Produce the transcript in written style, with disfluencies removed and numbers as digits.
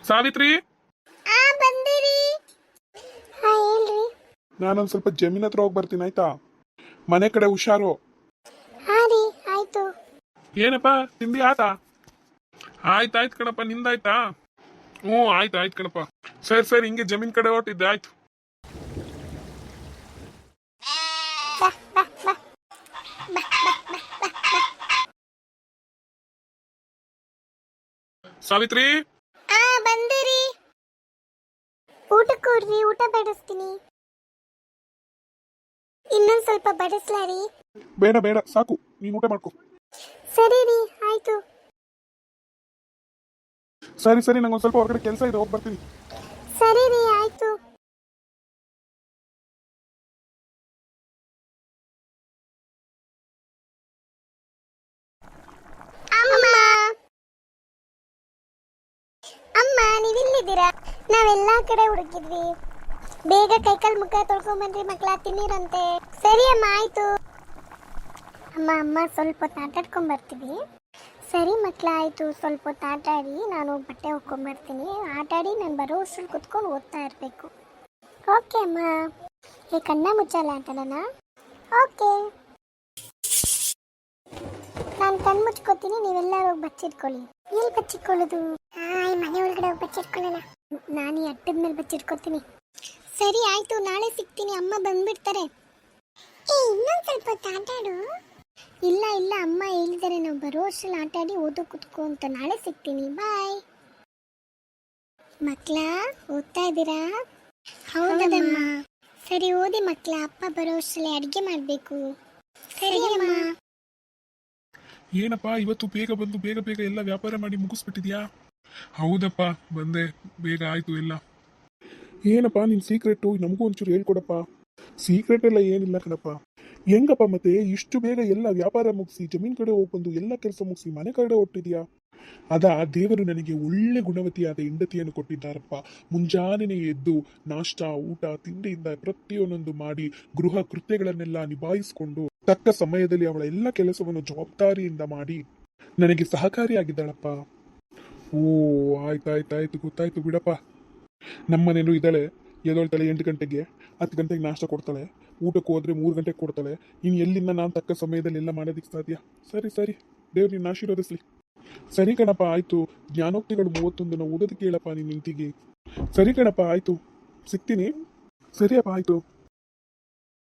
ಸಾವಿತ್ರಿ, ಬಂದಿರಿ. ಹೇಳ್ರಿ. ನಾನೊಂದ್ ಸ್ವಲ್ಪ ಜಮೀನ್ ಹತ್ರ ಹೋಗಿ ಬರ್ತೀನಿ, ಆಯ್ತಾ? ಮನೆ ಕಡೆ ಹುಷಾರು. ಹಾ ರೀ, ಆಯ್ತು. ಏನಪ್ಪ ತಿಂಡಿ ಆತಾ? ಆಯ್ತಾಯ್ತು ಕಣಪ್ಪ, ನಿಂದಾಯ್ತಾ? ಹ್ಞೂ ಆಯ್ತು ಕಣಪ್ಪ. ಸರಿ ಸರಿ, ಹಿಂಗೆ ಜಮೀನ್ ಕಡೆ ಹೊರಟಿದ್ದೆ, ಆಯ್ತು. ಬಾ ಬಾ ಬಾ. ಸಾವಿತ್ರಿ, ಬಂದಿರಿ. ಊಟ ಕೊಡ್ರಿ, ಊಟ ಬಡಿಸ್ತೀನಿ. ಇನ್ನೊಂದ್ ಸ್ವಲ್ಪ ಬಡಿಸ್ಲಾರಿ? ಬೇಡ ಬೇಡ, ಸಾಕು, ನೀನು ಊಟ ಮಾಡ್ಕೊ. ಸರಿ ರೀ, ಆಯ್ತು. ಸರಿ ಸರಿ, ನಂಗೊಂದು ಸ್ವಲ್ಪ ಹೊರಗಡೆ ಕೆಲಸ ಇದೆ, ಹೋಗಿ ಬರ್ತೀನಿ. ಸರಿ ರೀ, ಆಯ್ತು. ಅಮ್ಮ, ನೀವಿಲ್ಲಿದ್ದೀರಾ? ನಾವೆಲ್ಲಾ ಕಡೆ ಹುಡುಕಿದ್ವಿ. ಬೇಗ ಕೈಕಾಲ್ ಮುಖ ತೊಳ್ಕೊಂಬನ್ರಿ ಮಕ್ಳ, ತಿನ್ನಿರಂತೆ. ಸರಿ ಅಮ್ಮ, ಆಯ್ತು. ಅಮ್ಮ ಸ್ವಲ್ಪ ಹೊತ್ತು ಆಟಾಡ್ಕೊಂಡ್ ಬರ್ತೀವಿ. ಸರಿ ಮಕ್ಳ, ಆಯ್ತು. ಸ್ವಲ್ಪ ಹೊತ್ತು ಆಟಾಡಿ ನಾನು ಬಟ್ಟೆ ಹೋಗ್ಕೊಂಬರ್ತೀನಿ. ಆಟಾಡಿ ನಾನು ಬರೋ ಅಷ್ಟ್ರಲ್ಲಿ ಕುತ್ಕೊಂಡು ಓದ್ತಾ ಇರಬೇಕು. ಓಕೆ ಅಮ್ಮ. ಈ ಕಣ್ಣ ಮುಚ್ಚಲ್ಲ ಆಟನ? ಓಕೆ. ನಾನು ಕಣ್ಣು ಮುಚ್ಕೋತೀನಿ, ನೀವೆಲ್ಲರೂ ಹೋಗಿ ಬಚ್ಚಿಟ್ಕೊಳ್ಳಿ. ಎಲ್ಲಿ ಬಚ್ಚಿಟ್ಕೊಳ್ಳೋದು? ಮನೆ ಒಳಗಡೆ ಹೋಗಿ ಬಚ್ಚಿಟ್ಕೊಳ್ಳೋಣ. ನಾನು ಈ ಅಟ್ಟದ ಮೇಲೆ ಬಚ್ಚಿಟ್ಕೊತೀನಿ. ಸರಿ ಆಯ್ತು, ನಾಳೆ ಸಿಗ್ತೀನಿ. ಅಮ್ಮ ಬಂದ್ಬಿಡ್ತಾರೆ. ಇನ್ನೊಂದು ಸ್ವಲ್ಪ ಹೊತ್ತು ಆಟಾಡು. ಇಲ್ಲ ಇಲ್ಲ, ಅಮ್ಮ ಹೇಳಿದ್ದಾರೆ ನಾವು ಬರೋ ಅಷ್ಟ್ರಲ್ಲಿ ಆಟಾಡಿ ಓದೋ ಕುತ್ಕೋ ಅಂತ. ನಾಳೆ ಸಿಗ್ತೀನಿ, ಬಾಯ್. ಮಕ್ಳ, ಓದ್ತಾ ಇದ್ದೀರಾ? ಹೌದಮ್ಮ. ಸರಿ ಓದಿ ಮಕ್ಳ, ಅಪ್ಪ ಬರೋ ಅಷ್ಟ್ರಲ್ಲಿ ಅಡುಗೆ ಮಾಡಬೇಕು. ಸರಿ ಅಮ್ಮ. ಏನಪ್ಪ ಇವತ್ತು ಬೇಗ ಬಂದು ಬೇಗ ಬೇಗ ಎಲ್ಲ ವ್ಯಾಪಾರ ಮಾಡಿ ಮುಗಿಸ್ಬಿಟ್ಟಿದ್ಯಾ? ಹೌದಪ್ಪ, ಬಂದೆ, ಬೇಗ ಆಯ್ತು ಎಲ್ಲ. ಏನಪ್ಪ ನಿನ್ ಸೀಕ್ರೆಟು ನಮಗೂ ಒಂಚೂರು ಹೇಳ್ಕೊಡಪ್ಪ. ಸೀಕ್ರೆಟ್ ಎಲ್ಲ ಏನಿಲ್ಲ ಕಣಪ್ಪ. ಹೆಂಗಪ್ಪ ಮತ್ತೆ ಇಷ್ಟು ಬೇಗ ಎಲ್ಲ ವ್ಯಾಪಾರ ಮುಗಿಸಿ ಜಮೀನ್ ಕಡೆ ಹೋಗಿ ಬಂದು ಎಲ್ಲ ಕೆಲಸ ಮುಗಿಸಿ ಮನೆ ಕಡೆ ಹೊಟ್ಟಿದ್ಯಾ? ಅದಾ ದೇವರು ನನಗೆ ಒಳ್ಳೆ ಗುಣವತಿಯಾದ ಹೆಂಡತಿಯನ್ನು ಕೊಟ್ಟಿದ್ದಾರಪ್ಪ. ಮುಂಜಾನೆನೇ ಎದ್ದು ನಾಷ್ಟ, ಊಟ, ತಿಂಡಿಯಿಂದ ಪ್ರತಿಯೊಂದೊಂದು ಮಾಡಿ ಗೃಹ ಕೃತ್ಯಗಳನ್ನೆಲ್ಲ ನಿಭಾಯಿಸಿಕೊಂಡು ತಕ್ಕ ಸಮಯದಲ್ಲಿ ಅವಳ ಎಲ್ಲ ಕೆಲಸವನ್ನು ಜವಾಬ್ದಾರಿಯಿಂದ ಮಾಡಿ ನನಗೆ ಸಹಕಾರಿಯಾಗಿದ್ದಾಳಪ್ಪ. ಓ, ಆಯ್ತಾಯ್ತಾಯ್ತು, ಗೊತ್ತಾಯ್ತು ಬಿಡಪ್ಪ. ನಮ್ಮನೇನು ಇದ್ದಾಳೆ, ಎದೊಳ್ತಾಳೆ 8 ಗಂಟೆಗೆ, 10 ಗಂಟೆಗೆ ನಾಷ್ಟ ಕೊಡ್ತಾಳೆ, ಊಟಕ್ಕೆ ಹೋದ್ರೆ 3 ಗಂಟೆಗೆ ಕೊಡ್ತಾಳೆ. ಇನ್ನು ಎಲ್ಲಿಂದ ನಾನು ತಕ್ಕ ಸಮಯದಲ್ಲಿ ಎಲ್ಲ ಮಾಡೋದಕ್ಕೆ ಸಾಧ್ಯ? ಸರಿ ಸರಿ, ದೇವ್ರು ನಿನ್ನ ಆಶೀರ್ವದಿಸ್ಲಿ. ಸರಿ ಕಣಪ್ಪ, ಆಯ್ತು. ಜ್ಞಾನೋಕ್ತಿಗಳು 31 ಓದೋದಕ್ಕೆ ಹೇಳಪ್ಪ ನಿನ್ನ ನಿಂತಿಗೆ. ಸರಿ ಕಣಪ್ಪ, ಆಯ್ತು, ಸಿಗ್ತೀನಿ. ಸರಿಯಪ್ಪ, ಆಯ್ತು.